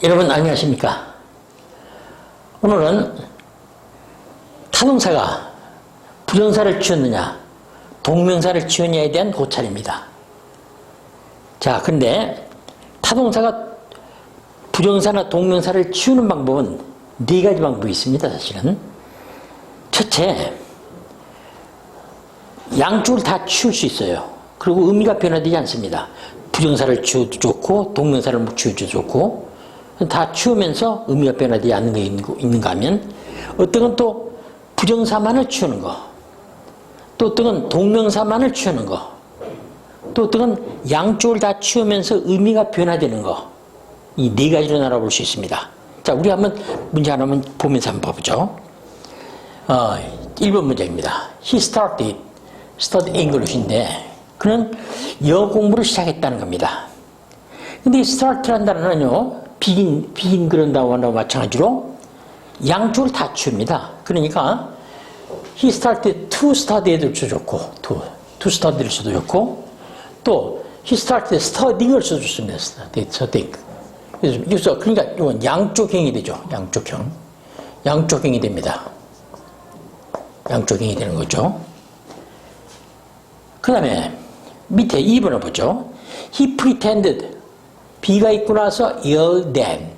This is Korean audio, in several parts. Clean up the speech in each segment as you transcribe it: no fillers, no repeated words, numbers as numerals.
여러분 안녕하십니까? 오늘은 타동사가 부정사를 취했느냐 동명사를 취했느냐에 대한 고찰입니다. 자, 근데 타동사가 부정사나 동명사를 치우는 방법은 네 가지 방법이 있습니다. 사실은 첫째, 양쪽을 다 치울 수 있어요. 그리고 의미가 변화되지 않습니다. 부정사를 치워도 좋고 동명사를 치워도 좋고 다 치우면서 의미가 변화되지 않는 게 있는가 하면 어떤 건 또 부정사만을 치우는 거, 또 어떤 건 동명사만을 치우는 거, 또 어떤 건 양쪽을 다 치우면서 의미가 변화되는 거, 이 네 가지로 나눠볼 수 있습니다. 자, 우리 한번 문제 하나만 보면서 한번 봐보죠. 1번 문제입니다. He started English인데 그는 영어 공부를 시작했다는 겁니다. 근데 이 start라는 단어는요, begin 그런다고 한다고 마찬가지로 양쪽을 다 치웁니다. 그러니까 he started to study에도 좋고 to study를 써도 좋고 또 he started studying을 써도 좋습니다. studying. 그래서 그러니까 이건 양쪽형이 되죠. 양쪽형이 됩니다. 양쪽형이 되는 거죠. 그 다음에 밑에 2번을 보죠. He pretended. B가 있고 나서 yelled then.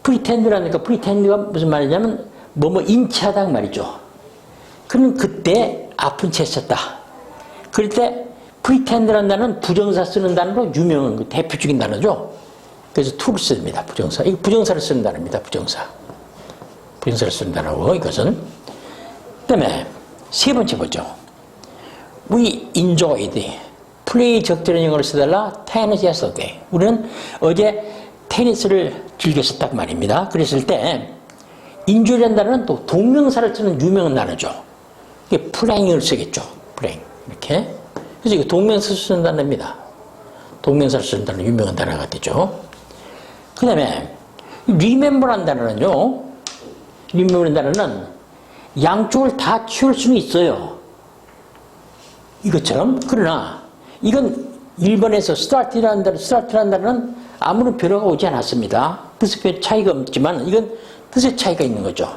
pretend라니까 pretend가 무슨 말이냐면 뭐뭐 인치하다 말이죠. 그는 그때 아픈 채 했었다. 그럴 때 pretend라는 단어는 부정사 쓰는 단어로 유명한 대표적인 단어죠. 그래서 to를 씁니다. 부정사. 이거 부정사를 쓰는 단어입니다. 부정사를 쓰는 단어고 이것은. 그 다음에 세 번째 보죠. We enjoyed. play 적절한 영어를 써달라. tennis yesterday. 우리는 어제 테니스를 즐겼었단 말입니다. 그랬을 때 enjoy라는 단어는 또 동명사를 쓰는 유명한 단어죠. 이게 playing을 쓰겠죠. playing. 이렇게. 그래서 이거 동명사를 쓰는 단어입니다. 동명사를 쓰는 단어 유명한 단어가 되죠. 그 다음에 remember라는 단어는요. remember라는 단어는 양쪽을 다 치울 수는 있어요. 이것처럼. 그러나 이건 1번에서 start라는 단어는 아무런 변화가 오지 않았습니다. 뜻의 차이가 없지만 이건 뜻의 차이가 있는 거죠.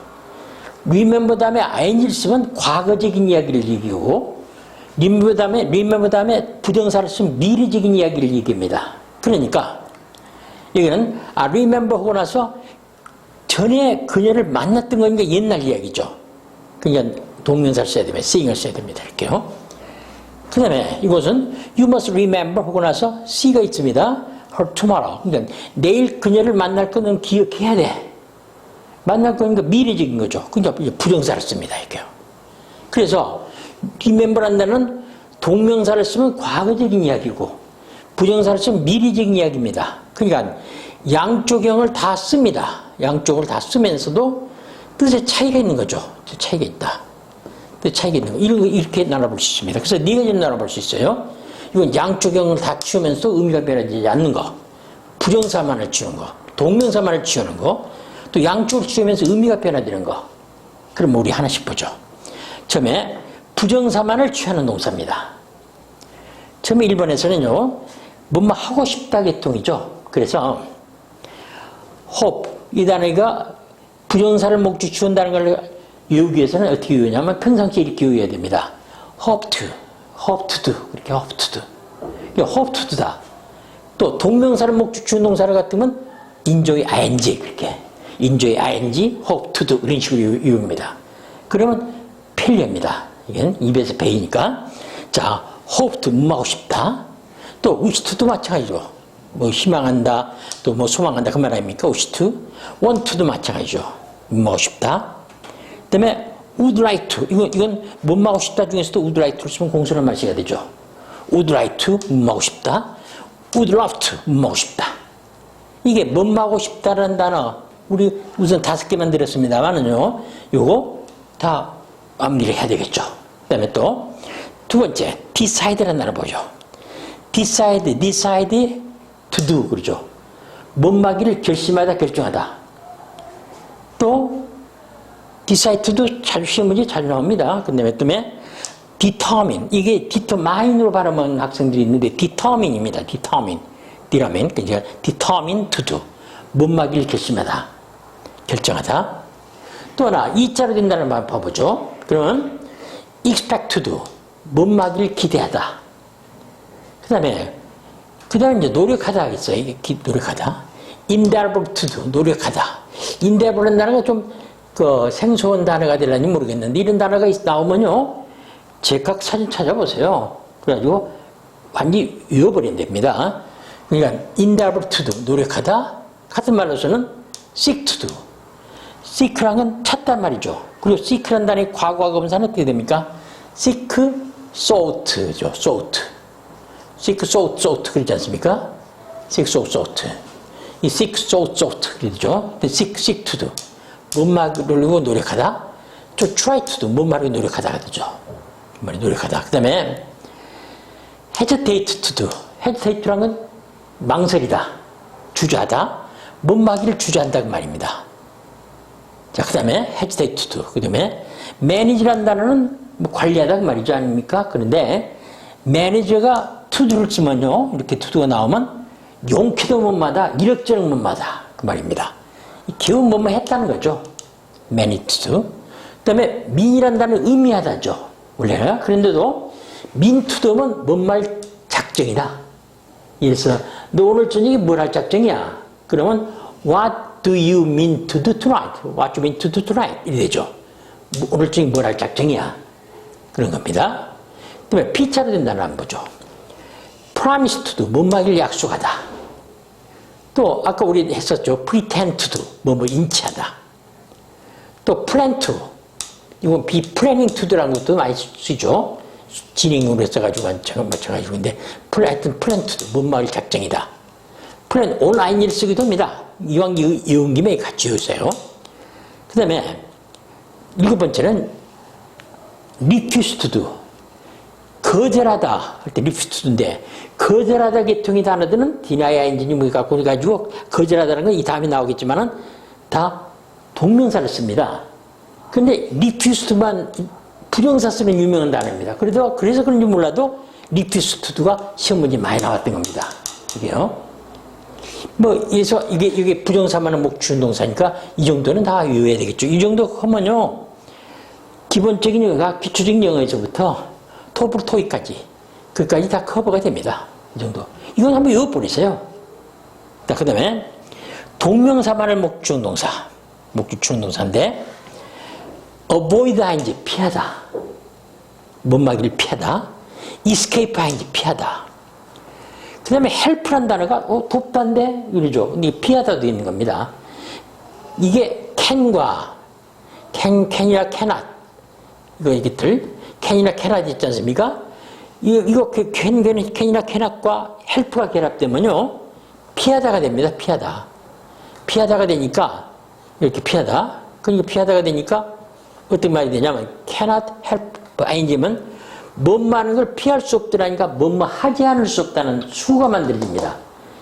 remember 다음에 ing를 쓰면 과거적인 이야기를 얘기하고 remember 다음에 부정사를 쓰면 미래적인 이야기를 얘기합니다. 그러니까 여기는 remember 하고 나서 전에 그녀를 만났던 거니까 옛날 이야기죠. 그러니까 동명사를 써야 됩니다. seeing을 써야 됩니다. 이렇게요. 그 다음에 이것은 you must remember 하고 나서 C가 있습니다. her tomorrow. 그러니까 내일 그녀를 만날 거는 기억해야 돼. 만날 거니까 미래적인 거죠. 그러니까 부정사를 씁니다. 이렇게요. 그래서 remember라는 단어는 동명사를 쓰면 과거적인 이야기고 부정사를 쓰면 미래적인 이야기입니다. 그러니까 양쪽형을 다 씁니다. 양쪽을 다 쓰면서도 뜻의 차이가 있는 거죠. 차이가 있다. 차이가 있는 거. 이렇게 나눠볼 수 있습니다. 그래서 네 가지로 나눠볼 수 있어요. 이건 양쪽형을 다 치우면서 의미가 변하지 않는 거. 부정사만을 치우는 거. 동명사만을 치우는 거. 또 양쪽을 치우면서 의미가 변화되는 거. 그럼 우리 하나씩 보죠. 처음에 부정사만을 취하는 동사입니다. 처음에 1번에서는요. 뭐뭐 하고 싶다 계통이죠. 그래서 hope 이 단어가 부정사를 목적으로 취한다는 걸 외우기 위해서는 어떻게 외우냐면 평상시에 이렇게 외워야 됩니다. hope to do 이렇게 hope to do다. 또 동명사를 목적 취한 동사를 같으면 enjoy ing 그렇게 enjoy ing, hope to do 이런 식으로 외웁니다. 그러면 편리합니다. 이건 입에서 배이니까. 자, hope to 뭐하고 싶다. 또 wish to도 마찬가지죠. 뭐 희망한다, 또 뭐 소망한다 그 말 아닙니까? wish to, want to도 마찬가지죠. 뭐하고 싶다. 그 다음에 would like to 이건 뭐하고 싶다 중에서도 would like to를 쓰면 공손한 말씨가 되죠. would like to 뭐하고 싶다. would love to 뭐하고 싶다. 이게 뭐하고 싶다라는 단어 우리 우선 5개만 드렸습니다만은요. 요거 다 암기를 해야 되겠죠. 그 다음에 또 두 번째 decide라는 단어 보죠. decide to do 그러죠. 뭔가를 결심하다 결정하다. 또 decide to do 자주 시험 문제 자주 나옵니다. 그 다음에 determine 이게 determine으로 발음하는 학생들이 있는데 determine입니다. determine 그러니까 determine to do 못 막일 결심하다. 결정하다. 또 하나, 이자로 된다는 말 봐보죠. 그러면 expect to do. 못 막일 기대하다. 그 다음에 이제 노력하다 하겠어요. 이게 노력하다. endeavor to do. 노력하다. endeavor은 단어가 좀 생소한 단어가 되려니 모르겠는데 이런 단어가 나오면요. 제각 사진 찾아보세요. 그래가지고 완전히 외워버리면 됩니다. 그러니까 endeavor to do. 노력하다. 같은 말로서는 seek to do. seek란 건 찾단 말이죠. 그리고 seek란 단어의 과거 검사는 어떻게 됩니까? seek, sought죠. sought. seek, sought 그러지 않습니까? seek, sought. 이 seek, sought 그러죠. seek to do. 못 막으려고 노력하다. 또 try to do. 못 막으려고 노력하다가 되죠. 노력하다. 그 다음에 hesitate to do. hesitate란 건 망설이다. 주저하다. 못 막기를 주저한다 그 말입니다. 자, 그 다음에 hesitate to do. 그 다음에 manage라는 단어는 관리하다 그 말이죠. 아닙니까? 그런데 매니저가 to do를 쓰면요. 이렇게 to do가 나오면 용기도 못 마다, 이력저력 못 마다 그 말입니다. 기운 뭐뭐 했다는 거죠. manage to do. 그 다음에 mean이라는 단어는 의미하다죠. 원래가. 그런데도 mean to do면 뭔 말 작정이다. 그래서 너 오늘 저녁에 뭘 할 작정이야? 그러면 what do you mean to do tonight? What you mean to do tonight? 이래 되죠. 오늘 저녁에 뭘 할 작정이야? 그런 겁니다. 그 다음에 P자로 된다는 안 보죠. promise to do. 뭔 말을 약속하다. 또 아까 우리 했었죠. pretend to do. 뭐 인치하다. 또 plan to. 이건 be planning to do라는 것도 많이 쓰죠. 진행으로 써가지고 마찬가지고. 근데 하여튼 plan to do. 뭔 말을 작정이다. plan online을 쓰기도 합니다. 이왕 이은 김에 같이 외우세요. 그 다음에 7번째는 refuse to do. 거절하다 할 때 refuse to do인데 거절하다 계통의 단어들은 deny ing를 갖고 가지고 거절하다는 건 이 다음에 나오겠지만은 다 동명사를 씁니다. 근데 refuse to만 부정사 쓰는 유명한 단어입니다. 그래서 그런지 몰라도 refuse to do가 시험 문제 많이 나왔던 겁니다. 이게요. 그래서 이게 부정사만은 목주운 동사니까 이 정도는 다 외워야 되겠죠. 이 정도 하면요. 기본적인 영어가 기초적인 영어에서부터 토플 토익까지 그까지 다 커버가 됩니다. 이 정도. 이건 한번 외워버리세요. 그 다음에 동명사만을 목주운 동사. 목주운 동사인데 avoid ing 피하다. 못 막이를 피하다. escape ing 피하다. 그 다음에 help란 단어가 돕다인데 이러죠. 근데 피하다도 있는 겁니다. 이게 can과 can이나 cannot 이것들 can이나 cannot 있지 않습니까? 이거 can이나 cannot과 help가 결합되면요 피하다가 됩니다. 피하다가 되니까 이렇게 피하다. 그러니까 피하다가 되니까 어떤 말이 되냐면 cannot help ing면 뭐하는 걸 피할 수 없더라니까 뭐뭐 하지 않을 수 없다는 수가 만들어집니다.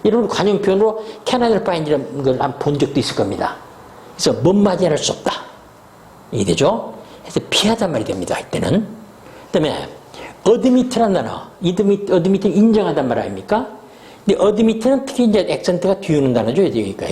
이런 관용 표현으로 cannot help ing라는 걸 한 본 적도 있을 겁니다. 그래서 뭐뭐 하지 않을 수 없다. 이게 되죠. 그래서 피하단 말이 됩니다. 이때는. 그 다음에 admit라는 단어. admit는 인정하단 말 아닙니까? 근데 admit는 특히 이제 액센트가 뒤오는 단어죠. 여기가.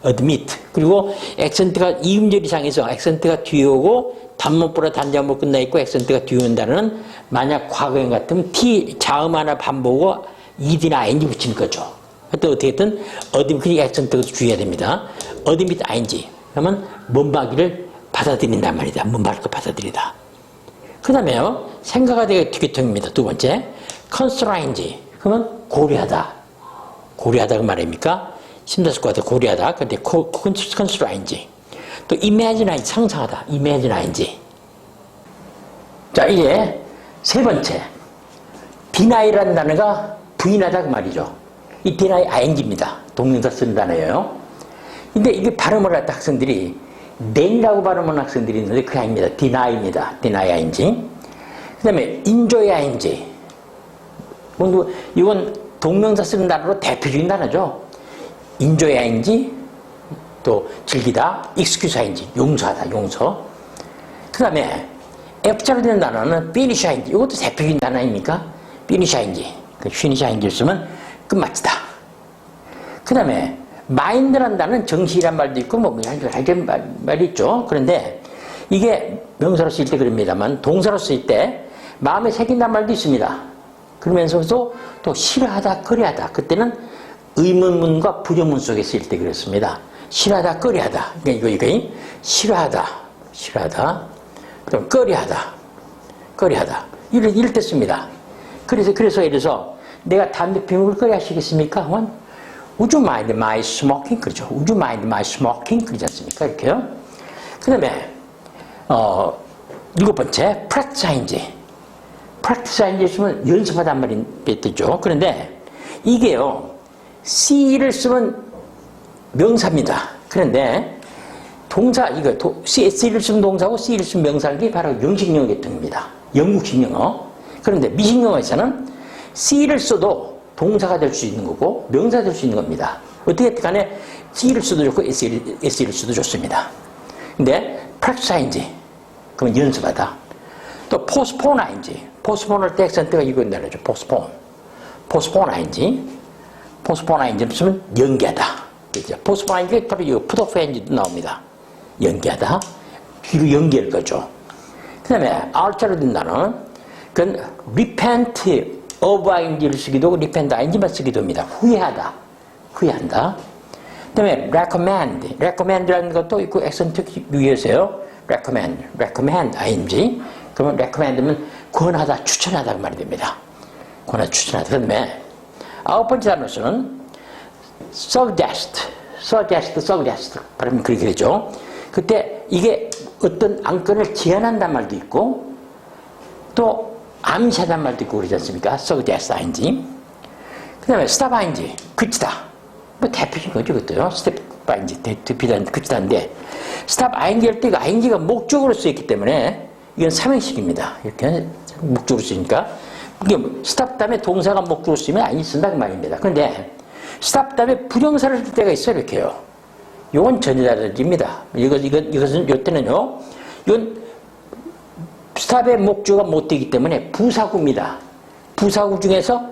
admit. 그리고 액센트가 이음절 이상에서 액센트가 뒤오고 단문보다 단자문으로 끝나 있고 액센트가 뒤오는 단어는 만약 과거형 같으면 t 자음 하나 반복하고 ed나 ing 붙이는 거죠. 또 어떻게든 admit 액센트가 주의해야 됩니다. admit ing. 그러면 몸박이를 받아들인단 말이다. 몸박이를 받아들이다. 그 다음에요. 생각가 되게 뒤통입니다. 두 번째. constraint. 그러면 고려하다. 고려하다가 말입니까? 심사숙고하다 고려하다. 근데 constraint. 또 imagine, 상상하다. imagine. 자, 이제 세 번째. deni라는 단어가 부인하다 그 말이죠. 이 deny ing입니다. 동명사 쓰는 단어예요. 근데 이게 발음을 할 때 학생들이 deni라고 발음하는 학생들이 있는데 그게 아닙니다. deny입니다. deny ing. 그 다음에 enjoy ing. 이건 동명사 쓰는 단어로 대표적인 단어죠. enjoy ing, 또 즐기다, excuse ing, 용서하다, 용서. 그 다음에 F자로 되는 단어는 finish ing. 이것도 대표적인 단어 아닙니까? finish ing. finish ing를 쓰면 끝마치다. 그 다음에 마인드란 단어는 정신이란 말도 있고 뭐 하여튼 말이 있죠. 그런데 이게 명사로 쓰일 때 그럽니다만 동사로 쓰일 때 마음에 새긴단 말도 있습니다. 그러면서도 또 싫어하다, 꺼려하다. 그때는 의문문과 부정문 속에 쓰일 때 그렇습니다. 싫어하다, 꺼려하다. 그러니까 이거 싫어하다, 그럼 꺼려하다. 이럴 때 씁니다. 그래서 이래서 내가 담배 피우는 걸 꺼려하시겠습니까? Would you mind my smoking? 그렇죠. Would you mind my smoking? 그러지 않습니까? 이렇게요. 그 다음에, 7번째, practice. practice 있으면 연습하단 말이 뜻이죠. 그런데 이게요, C를 쓰면 명사입니다. 그런데 동사, C를 쓰면 동사고 C를 쓰면 명사인 바로 영식영어 계통입니다. 영국식 영어. 그런데 미식 영어에서는 C를 써도 동사가 될 수 있는 거고 명사가 될 수 있는 겁니다. 어떻게 간에 C를 써도 좋고 SE를 써도 좋습니다. 근데 practice, 그러면 연습하다. 또 postpone 할 때 액센트가 이거 내려줘. postpone 를 쓰면 연기하다. 그죠? postpone 바로 이거 put off 도 나옵니다. 연기하다. 뒤로 연기할 거죠. 그 다음에 R자로 된 단어는 그건 repent of ing를 쓰기도 하고 repent ing만 쓰기도 합니다. 후회한다. 그 다음에 recommend라는 것도 있고 액센트 유의하세요. recommend ing. 그러면 recommend면 권하다, 추천하다 그 말이 됩니다. 권하다, 추천하다. 그 다음에 9번째 단어는 suggest. 발음이 그렇게 되죠. 그때 이게 어떤 안건을 제안한다는 말도 있고 또 암시하다는 말도 있고 그러지 않습니까? suggest ing. 그 다음에 stop ing, 그치다. 뭐 대표적인 거죠, 그것도요. stop ing, 대표적인 그치다인데 stop ing 할 때 그 ing가 목적으로 쓰였기 때문에 이건 삼행식입니다. 이렇게 목적으로 쓰니까 이게 stop 다음에 동사가 목적으로 쓰면 ing 쓴다 그 말입니다. 그런데 stop 다음에 부정사를 쓸 때가 있어요. 이렇게요. 이건 전혀 다릅니다. 이것은 이때는요. 이건 stop의 목적어가 못 되기 때문에 부사구입니다. 부사구 중에서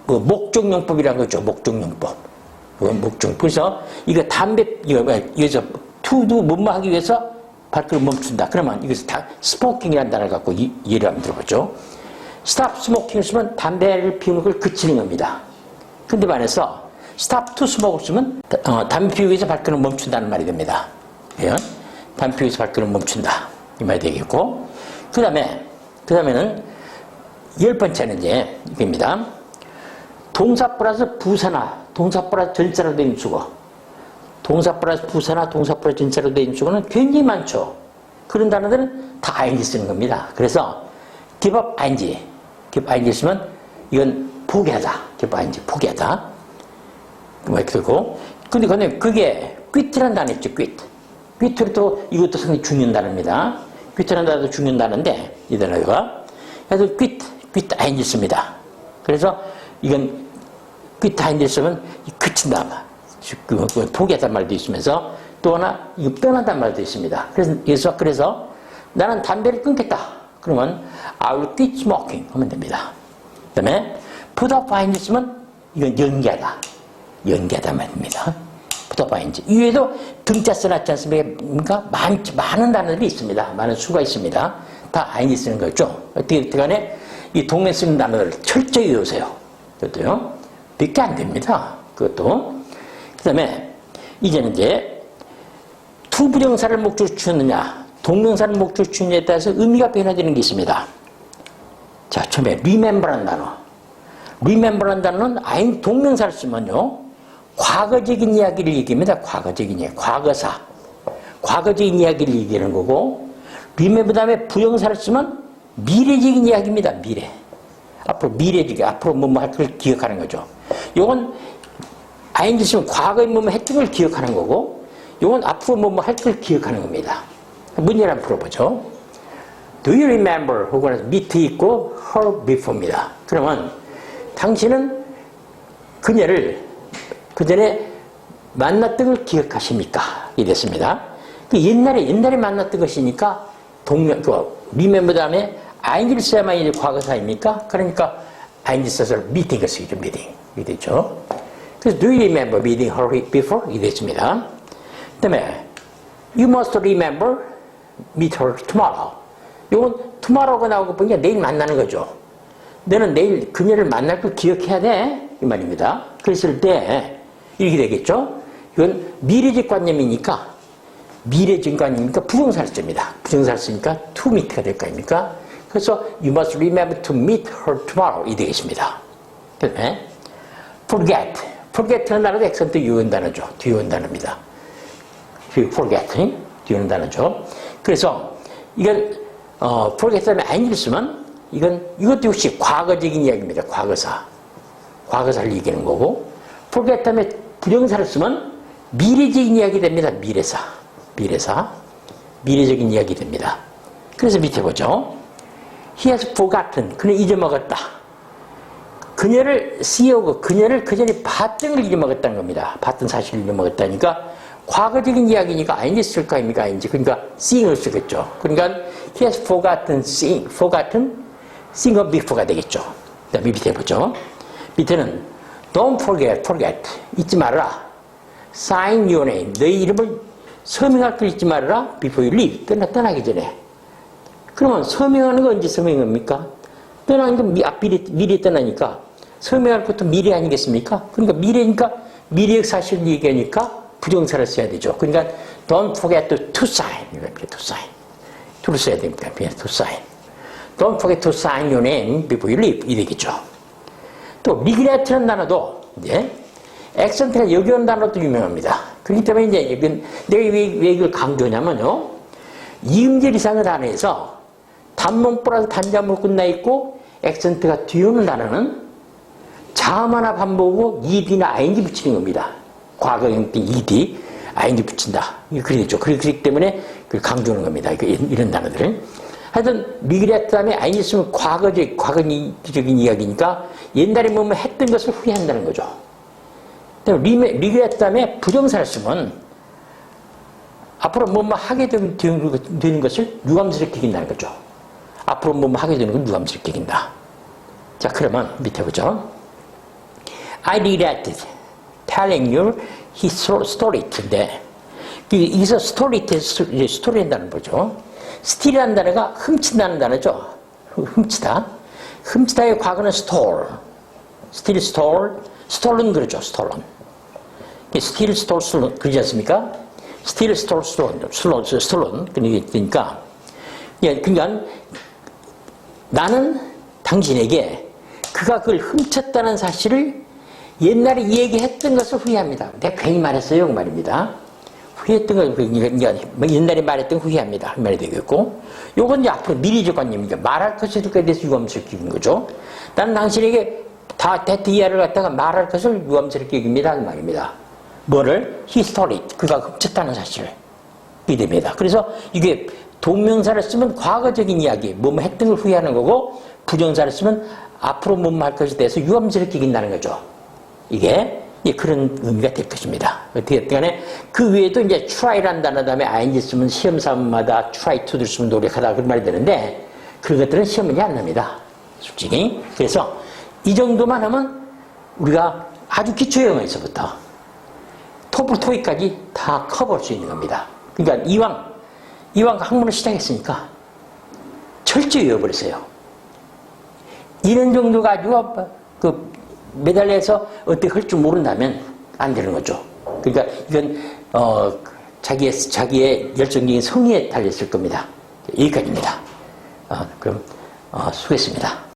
목적용법이라는 거죠. 목적용법. 그래서 이거 여기서 to도 뭐뭐 하기 위해서 발걸음 멈춘다. 그러면 이것을 다 스모킹이라는 단어를 갖고 이해를 한번 들어보죠. stop smoking 쓰면 담배를 피우는 걸 그치는 겁니다. 근데 반해서 stop to smoke를 쓰면 담배 피우기 위해서 발걸음 멈춘다는 말이 됩니다. 담배 피우기 위해서 발걸음 멈춘다. 이 말이 되겠고. 그 다음에는 10번째는 이제 이겁니다. 동사 플러스 부사나 동사 플러스 전사로 된 주어. 동사 플러스 부사나 동사 플러스 전사로 된 주어는 굉장히 많죠. 그런 단어들은 다 ing 쓰는 겁니다. 그래서 give up ing 쓰면 이건 포기하다. give up ing, 포기하다. 뭐 그리고 근데 그게 quit라는 단어 있죠. quit도 이것도 상당히 중요한 단어입니다. quit라는 단어도 중요한 단어인데 이 단어가 그래서 quit ing 씁니다. 그래서 이건 quit ing 쓰면 그친다. 포기하다는 말도 있으면서 또 하나 이거 떠난다는 말도 있습니다. 그래서 나는 담배를 끊겠다. 그러면 I will quit smoking 하면 됩니다. 그 다음에 put off ing 쓰면 이건 연기하다 말입니다. put off ing. 이외에도 등자 써놨지 않습니까? 많은 단어들이 있습니다. 많은 수가 있습니다. 다 ing 쓰는 거죠. 어떻게 간에 이 동네 쓰는 단어를 철저히 외우세요. 그것도요. 몇개 안 됩니다. 그것도. 그 다음에 이제는 이제 투부정사를 목적으로 취했느냐 동명사를 목적으로 취했느냐에 따라서 의미가 변화되는 게 있습니다. 자, 처음에 remember라는 단어. remember라는 단어는 동명사를 쓰면요 과거적인 이야기를 얘기합니다. 과거적인 이야기, 과거적인 이야기를 얘기하는 거고 remember 다음에 부정사를 쓰면 미래적인 이야기입니다. 앞으로 뭐뭐 할 걸 기억하는 거죠. 요건 ing 쓰면 과거에 뭐뭐 했던 걸 기억하는 거고 요건 앞으로 뭐뭐 할 걸 기억하는 겁니다. 문제를 한번 풀어보죠. Do you remember? 혹은 meet 있고 her before입니다. 그러면 당신은 그녀를 그 전에 만났던 걸 기억하십니까? 이랬습니다. 옛날에 만났던 것이니까 remember 다음에 ing를 써야만 이제 과거사입니까? 그러니까 ing 써서 meeting을 쓰죠. meeting. 이게 되죠. 그 그래서 do you remember meeting her before? 이 됐습니다. 그 다음에 you must remember meet her tomorrow. 이건 tomorrow가 나오고 보니까 내일 만나는 거죠. 너는 내일 그녀를 만날 걸 기억해야 돼. 이 말입니다. 그랬을 때 이렇게 되겠죠. 이건 미래적 관념이니까 미래적 관념이니까 부정사였습니다. 부정사였으니까 to meet가 될 거 아닙니까? 그래서 you must remember to meet her tomorrow 이 되겠습니다. 그다음에 forget. forget는 단어도 액센트 유효한 단어죠. 뒤유효한 단어입니다. forget, 뒤유효한 단어죠. 그래서 이건 forget 다음에 ing를 쓰면 이것도 역시 과거적인 이야기입니다. 과거사를 얘기하는 거고 forget 다음에 부정사를 쓰면 미래적인 이야기 됩니다. 미래적인 이야기 됩니다. 그래서 밑에 보죠. He has forgotten. 그는 잊어먹었다. 그녀를 see-오고 그녀를 그 전에 봤던 걸 잊어먹었다는 겁니다. 봤던 사실을 잊어먹었다니까 과거적인 이야기니까 ing 쓸 거 아닙니까? ing. 그러니까 seeing을 쓰겠죠. 그러니까 he has forgotten seeing. seeing of before가 되겠죠. 그 다음에 밑에 보죠. 밑에는 don't forget. 잊지 말아라. sign your name. 너의 이름을 서명할 걸 잊지 말아라. before you leave. 떠나기 전에. 그러면 서명하는 건 언제 서명합니까? 떠나는 건 미리 떠나니까 서명할 것도 미래 아니겠습니까? 그러니까 미래니까 미래의 사실을 얘기하니까 부정사를 써야 되죠. 그러니까 don't forget to sign. to를 써야 됩니다. to sign. Don't forget to sign your name before you leave. 이 되겠죠. 또 regret라는 단어도 이제 액센트가 여기 온 단어도 유명합니다. 그렇기 때문에 이제 내가 왜 이걸 강조하냐면요. 이음절 이상의 단어에서 단문 플러스 단자문으로 끝나 있고 액센트가 뒤에 오는 단어는 자음 하나 반복하고 ed나 ing 붙이는 겁니다. 과거형 때 ed, ing 붙인다. 그렇게 되죠. 그렇기 때문에 그걸 강조하는 겁니다. 이런 단어들을. 하여튼 regret 다음에 ing 쓰면 과거적인 이야기니까 옛날에 뭐뭐 했던 것을 후회한다는 거죠. regret 다음에 부정사를 쓰면 앞으로 뭐뭐 하게 되는 것을 유감스럽게 여긴다는 거죠. 앞으로 뭐뭐 하게 되는 걸 유감스럽게 여긴다. 자, 그러면 밑에 보죠. I regretted telling you his story인데 여기서 스토리 한다는 거죠. steal이라는 단어가 훔친다는 단어죠. 훔치다. 훔치다의 과거는 stole. steal, stolen 그러죠. stolen. 그러지 않습니까? steal, stolen. 그러니까 나는 당신에게 그가 그걸 훔쳤다는 사실을 옛날에 얘기했던 것을 후회합니다. 내가 괜히 말했어요. 그 말입니다. 후회했던 걸, 그러니까 옛날에 말했던 거 후회합니다. 그 말이 되겠고, 요건 이제 앞으로 미래적 관념이니까 말할 것에 대해서 유감스럽게 여기는 거죠. 나는 당신에게 데이터이야를 갖다가 말할 것을 유감스럽게 여깁니다. 그 말입니다. 뭐를? 히스토리. 그가 훔쳤다는 사실을. 이게 됩니다. 그래서 이게 동명사를 쓰면 과거적인 이야기, 뭐뭐 했던 걸 후회하는 거고, 부정사를 쓰면 앞으로 뭐뭐 할 것에 대해서 유감스럽게 여긴다는 거죠. 이게 그런 의미가 될 것입니다. 어떻게 간에 그 외에도 이제 try라는 단어 다음에 ing 쓰면 시험사마다 try to를 쓰면 노력하다 그런 말이 되는데 그런 것들은 시험문제 안 납니다. 솔직히. 그래서 이 정도만 하면 우리가 아주 기초 영어에서부터 토플 토익까지 다 커버할 수 있는 겁니다. 그러니까 이왕 학문을 시작했으니까 철저히 외워버렸어요. 이런 정도 가지고 매달려서 어떻게 할 줄 모른다면 안 되는 거죠. 그러니까 이건 자기의 열정적인 성의에 달렸을 겁니다. 여기까지입니다. 그럼 수고했습니다.